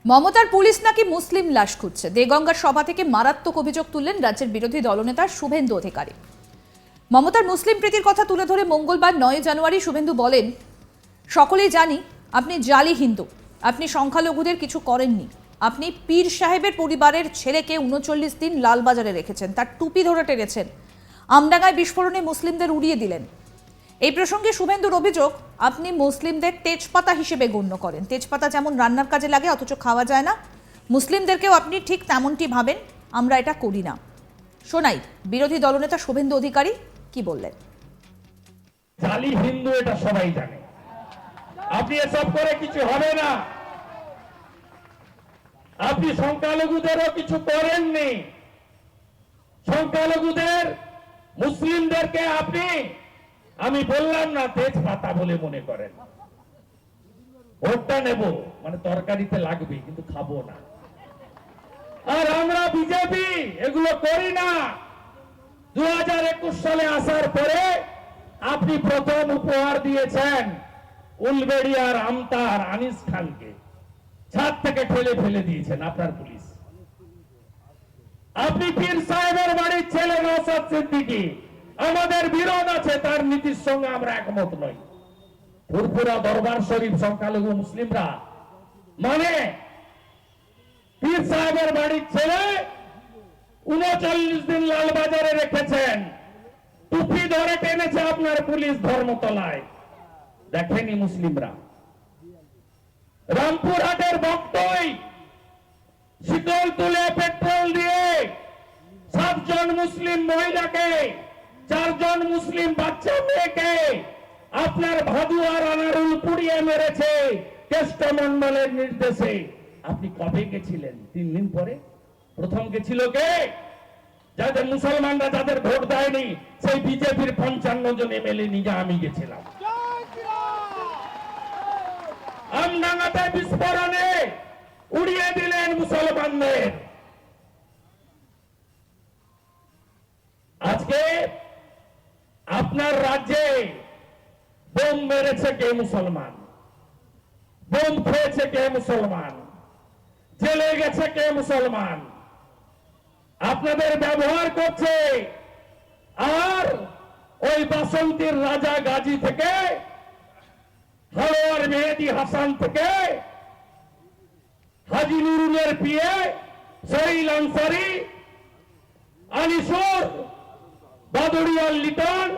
মমতার পুলিশ নাকি মুসলিম লাশ খুঁজছে। দেগঙ্গার সভা থেকে মারাত্মক অভিযোগ তুললেন রাজ্যের বিরোধী দলনেতা শুভেন্দু অধিকারী। মমতার মুসলিম প্রীতির কথা তুলে ধরে মঙ্গলবার 9 জানুয়ারি শুভেন্দু বলেন, সকলেই জানি আপনি জালি হিন্দু, আপনি সংখ্যালঘুদের কিছু করেননি। আপনি পীর সাহেবের পরিবারের ছেলেকে 39 দিন লালবাজারে রেখেছেন, তার টুপি ধরে টেনেছেন, আমডাঙ্গায় বিস্ফোরণে মুসলিমদের উড়িয়ে দিলেন। এই প্রসঙ্গে শুভেন্দুর অভিযোগ, আপনি মুসলিমদের তেজপাতা হিসেবে গণ্য করেন। তেজপাতা যেমন রান্নার কাজে লাগে অথচ খাওয়া যায় না, মুসলিমদেরকেও আপনি ঠিক তেমনটি ভাবেন। আমরা এটা করি না। শোনাই বিরোধী দলনেতা শুভেন্দু অধিকারী কি বললেন। জালি হিন্দু এটা সবাই জানে, আপনি এসব করে কিছু হবে না। আপনি সংখ্যালঘুদেরও কিছু করেননি। সংখ্যালঘুদের মুসলিমদেরকে আপনি, আমি বললাম না তেজপাতা বলে মনে করেন। ভোটটা নেব মানে তরকারিতে লাগবে কিন্তু খাবো না। আর আমরা বিজেপি এগুলো করি না। 2021 সালে আসার পরে আপনি প্রথম উপহার দিয়েছেন উলবেড়িয়ার আমতার আনিস খানকে, ছাদ থেকে ঠেলে ফেলে দিয়েছেন আপনার পুলিশ। আপনি পীর সাহেবের বাড়ির ছেলে নওশাদ সিদ্দিকী, আমাদের বিরোধ আছে, তার নীতির সঙ্গে আমরা একমত নই। ফুরফুরা দরবার শরীফ সংখ্যালঘু মুসলিমরা মানে পীর সাহেবের বাড়ির ছেলে 39 দিন লালবাজারে রেখেছেন, টুপি ধরে টেনেছে আপনার পুলিশ ধর্মতলায়, দেখেনি মুসলিমরা। রামপুরহাটের বক্তই শিকল তুলে পেট্রোল দিয়ে 7 জন মুসলিম মহিলাকে, 4 জন মুসলিম বাচ্চা মেয়েকে আপনার ভাদু আর আনারুল পুড়িয়ে মেরেছে কেষ্টমন্ডলের নির্দেশে। আপনি কবে গেছিলেন? 3 দিন পরে। প্রথম গেছিল কে? যাদের মুসলমানরা যাদের ভোট দেয়নি সেই বিজেপির 55 জন এমএলএ নিজে আমি গেছিলাম। আমডাঙ্গাতে বিস্ফোরণে উড়িয়ে দিলেন মুসলমানদের। আজকে আপনার রাজ্যে বোম মেরেছে কে? মুসলমান। বোম খেয়েছে কে? মুসলমান। জেলে গেছে কে? মুসলমান। আপনাদের ব্যবহার করছে। আর ওই বাসন্তীর রাজা গাজী থেকে, হাওয়ার মেহেদি হাসান থেকে, হাজি নুরুলের পিয়ে সোহেল আনসারি, আনিসুর, বাদুড়িয়াল লিটন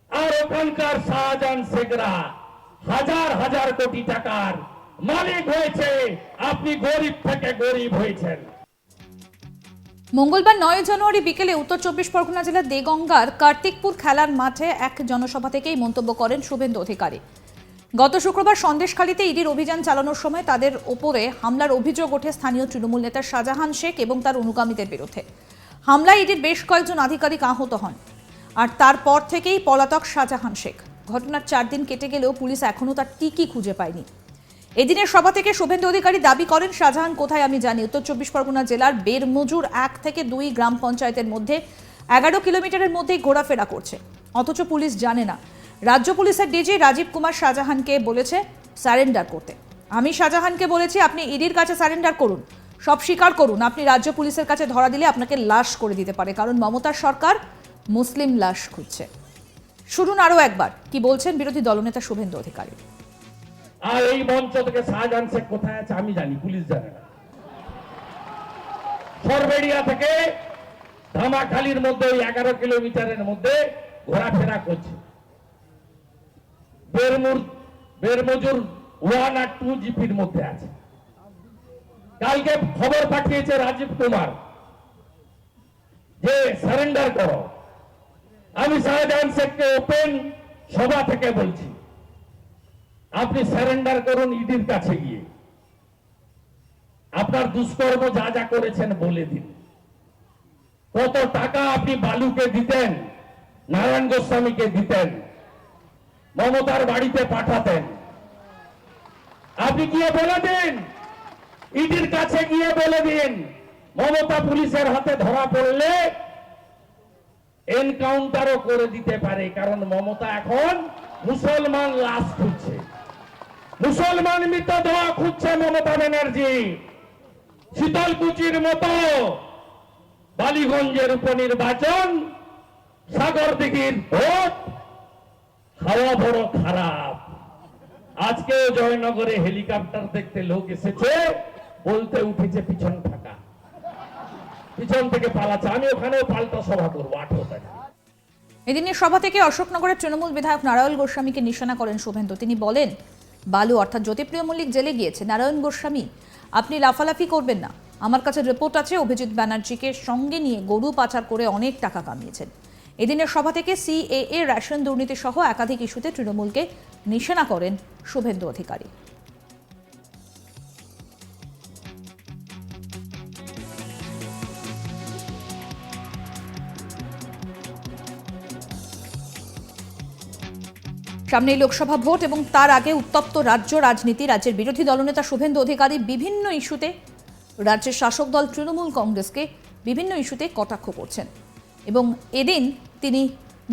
আর ওখানকার শাহজাহান শেখরা হাজার হাজার কোটি টাকার মালিক হয়েছে। আপনি গরিব থেকে গরিব হয়েছেন। মঙ্গলবার 9 জানুয়ারি বিকেলে উত্তর 24 পরগনা জেলার দেগঙ্গার কার্তিকপুর খেলার মাঠে এক জনসভা থেকেই মন্তব্য করেন শুভেন্দু অধিকারী। গত শুক্রবার সন্দেশখালীতে ইডির অভিযান চালানোর সময় তাদের ওপরে হামলার অভিযোগ ওঠে স্থানীয় তৃণমূল নেতা শাহজাহান শেখ এবং তার অনুগামীদের বিরুদ্ধে। হামলায় ইডির বেশ কয়েকজন আধিকারিক আহত হন, আর তারপর থেকেই পলাতক শাহজাহান শেখ। ঘটনার 4 দিন কেটে গেলেও পুলিশ এখনও তার টিকি খুঁজে পায়নি। এদিনের সভা থেকে শুভেন্দু অধিকারী দাবি করেন, শাহজাহান কোথায় আমি জানি। উত্তর 24 পরগনা জেলার বেরমজুর 1 থেকে 2 গ্রাম পঞ্চায়েতের মধ্যে 11 কিলোমিটারের মধ্যেই ঘোরাফেরা করছে, অথচ পুলিশ জানে না। রাজ্য পুলিশের ডিজি রাজীব কুমার শাহজাহানকে বলেছে সারেন্ডার করতে। আমি শাহজাহানকে বলেছি আপনি ইডির কাছে সারেন্ডার করুন, সব স্বীকার করুন। আপনি রাজ্য পুলিশের কাছে ধরা দিলে আপনাকে লাশ করে দিতে পারে, কারণ মমতার সরকার মুসলিম লাশ খুঁজছে। শুনুন আরো একবার কি বলছেন বিরোধী দলনেতা শুভেন্দু অধিকারী। আর এই মঞ্চ থেকে শাহজাহান শেখ কোথায় আছে আমি জানি, পুলিশ জানে না। সরবেড়িয়া থেকে ধামাখালির মধ্যে ওই 11 কিলোমিটারের মধ্যে ঘোরাফেরা করছে। বেরমজুর 1 আর 2 জিপির মধ্যে আছে। কালকে খবর পাঠিয়েছে রাজীব কুমার যে সারেন্ডার করো। আমি শাহজাহান শেখকে ওপেন সভা থেকে বলছি, আপনি সারেন্ডার করুন ইডির কাছে গিয়ে। আপনার দুষ্কর্ম যা যা করেছেন বলে দিন। কত টাকা আপনি বালুকে দিতেন, নারায়ণ গোস্বামীকে দিতেন, মমতার বাড়িতে পাঠাতেন, আপনি গিয়ে বলে দিন। ইডির কাছে গিয়ে বলে দিন। মমতা পুলিশের হাতে ধরা পড়লে এনকাউন্টারও করে দিতে পারে, কারণ মমতা এখন মুসলমান লাশ খুঁজছে, মুসলমান মৃতদেহ খুঁজছে। করছে মমতা ব্যানার্জি। শীতলকুচির মতো বালিগঞ্জের উপনির্বাচন, সাগরদিঘির ভোট, হাওয়া বড় খারাপ। আজকেও জয়নগরে হেলিকপ্টার দেখতে লোক এসেছে, বলতে উঠেছে পিছন ফাঁকা, পিছন থেকে পালাচ্ছে। আমি ওখানেও পাল্টা সভা করবো 18 তারিখ। এদিনের সভা থেকে অশোকনগরের তৃণমূল বিধায়ক নারায়ণ গোস্বামীকে নিশানা করেন শুভেন্দু। তিনি বলেন, বালু অর্থাৎ জ্যোতিপ্রিয় মল্লিক জেলে গিয়েছে। নারায়ণ গোস্বামী, আপনি লাফালাফি করবেন না। আমার কাছে রিপোর্ট আছে, অভিজিৎ ব্যানার্জিকে সঙ্গে নিয়ে গরু পাচার করে অনেক টাকা কামিয়েছেন। এদিনের সভা থেকে সিএএ, রেশন দুর্নীতি সহ একাধিক ইস্যুতে তৃণমূলকে নিশানা করেন শুভেন্দু অধিকারী। সামনেই লোকসভা ভোট এবং তার আগে উত্তপ্ত রাজ্য রাজনীতি। রাজ্যের বিরোধী দলনেতা শুভেন্দু অধিকারী বিভিন্ন ইস্যুতে রাজ্যের শাসক দল তৃণমূল কংগ্রেসকে বিভিন্ন ইস্যুতে কটাক্ষ করছেন এবং এদিন তিনি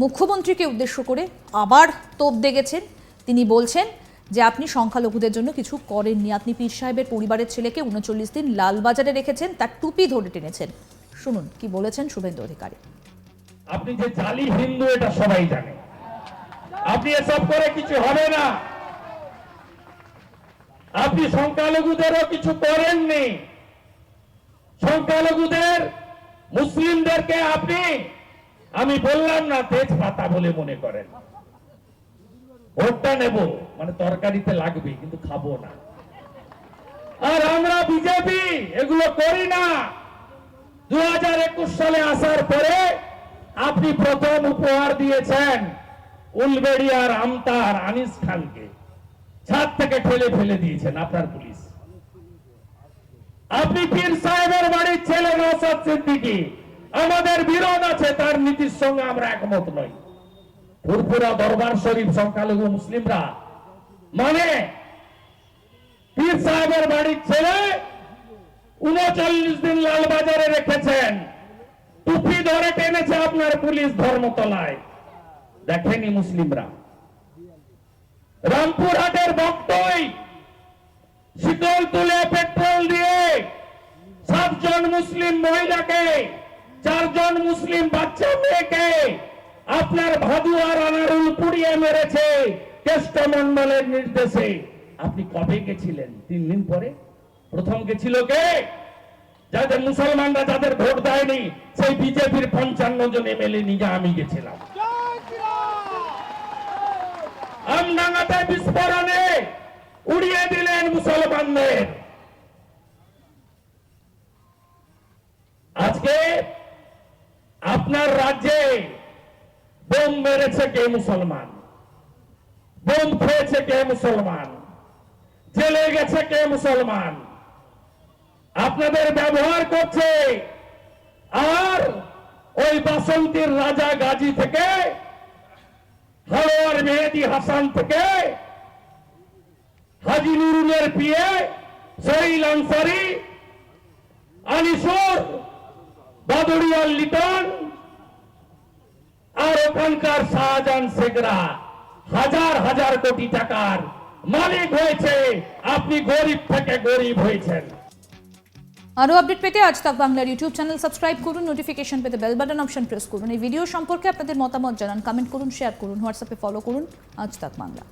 মুখ্যমন্ত্রীকে উদ্দেশ্য করে আবার তোপ দেগেছেন। তিনি বলছেন যে আপনি সংখ্যালঘুদের জন্য কিছু করেননি। আপনি পীর সাহেবের পরিবারের ছেলেকে 39 দিন লালবাজারে রেখেছেন, তার টুপি ধরে টেনেছেন। শুনুন কি বলেছেন শুভেন্দু অধিকারী। আপনি যে জালি হিন্দু এটা সবাই জানে। আপনি এসব করে কিছু হবে না। আপনি সংখ্যালঘুদেরও কিছু করেননি। সংখ্যালঘুদের, মুসলিমদেরকে আপনি, আমি বললাম না তেজপাতা বলে মনে করেন। ভোটটা নেব মানে তরকারিতে লাগবে, কিন্তু খাবো না। আর আমরা বিজেপি এগুলো করি না। 2021 সালে আসার পরে আপনি প্রথম উপহার দিয়েছেন উলবেড়িয়ার আমতার আনিস খানকে, ছাদ থেকে ঠেলে ফেলে দিয়েছেন আপনার পুলিশ। আপনি পীর সাহেবের বাড়ির ছেলে নওশাদ সিদ্দিকী, আমাদের বিরোধ আছে, তার নীতির সঙ্গে আমরা একমত নই। ফুরফুরা দরবার শরীফ সংখ্যালঘু মুসলিমরা মানে পীর সাহেবের বাড়ির ছেলে 39 দিন লালবাজারে রেখেছেন, টুপি ধরে টেনেছে আপনার পুলিশ ধর্মতলায়। দেখেনি মুসলিমরা। রামপুরহাটের বক্তই শীতল তুলে পেট্রোল দিয়ে 7 জন মুসলিম মহিলাকে, 4 জন মুসলিম বাচ্চা মেয়েকে আপনার ভাদুয়া রানারুল পুড়িয়ে মেরেছে কেষ্টমণ্ডলের নির্দেশে। আপনি কবে গেছিলেন? 3 দিন পরে। প্রথম গেছিল কে? যাদের মুসলমানরা যাদের ভোট দেয়নি, সেই বিজেপির 55 জন এমএলএ নিয়ে আমি গেছিলাম। আমডাঙ্গাতে বিস্ফোরণে উড়িয়ে দিলেন মুসলমানদের। আজকে আপনার রাজ্যে বোম মেরেছে কে? মুসলমান। বোম খেয়েছে কে? মুসলমান। জেলে গেছে কে? মুসলমান। আপনাদের ব্যবহার করছে। আর ওই বাসন্তীর রাজা গাজী থেকে, হাওয়ার মেহেদি হাসান থেকে, হাজি নুরুলের পিয়ে সোহেল আনসারি, আনিসুর, বাদুড়িয়াল লিটন আর ওখানকার শাহজাহান শেখরা হাজার হাজার কোটি টাকার মালিক হয়েছে। আপনি গরিব থেকে গরিব হয়েছেন। আরো আপডেট পেতে আজ তাক বাংলার ইউটিউব চ্যানেল সাবস্ক্রাইব করুন, নোটিফিকেশন পেতে বেল বাটন অপশন প্রেস করুন। এই ভিডিও সম্পর্কে আপনাদের মতামত জানান, কমেন্ট করুন, শেয়ার করুন, হোয়াটসঅ্যাপে ফলো করুন আজ তাক বাংলা।